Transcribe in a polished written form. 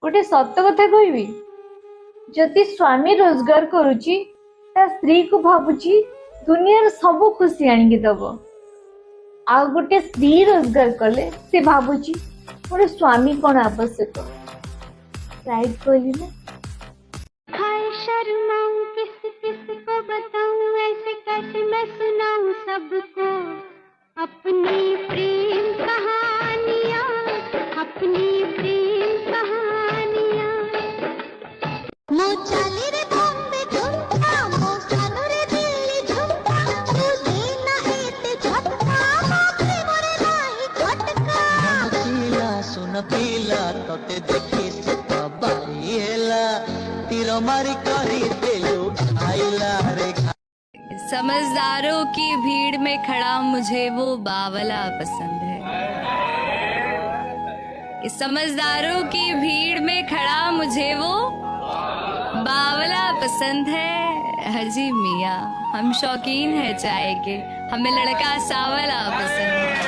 गोटे सत कथा कहबी जदि स्वामी रोजगार करुची ता स्त्री को भावुची दुनिया सब खुशी आणिकी दब आ गोटे स्त्री रोजगार कले से भावुची मोर स्वामी कौन आवश्यक राइट कहली ना। हाय शर्माऊं किस किस को बताऊं ऐसे कैसे मैं सुनाऊं सबको अपनी प्रेम कहानियां अपनी प्रेम कहानियां। मो चाली रे बॉम्बे झुमका मो चालू रे दिल्ली झुमका तू देना एते झटका मोके मोरे नाही खटका। पीला सुन पीला तोते देखी से बाई हेला तीर मारी करी देलू आइला रे। समझदारों की भीड़ में खड़ा मुझे वो बावला पसंद है। इस समझदारों की भीड़ में खड़ा मुझे वो बावला पसंद है। हाजी मियाँ हम शौकीन है चाय के, हमें लड़का सावला पसंद है।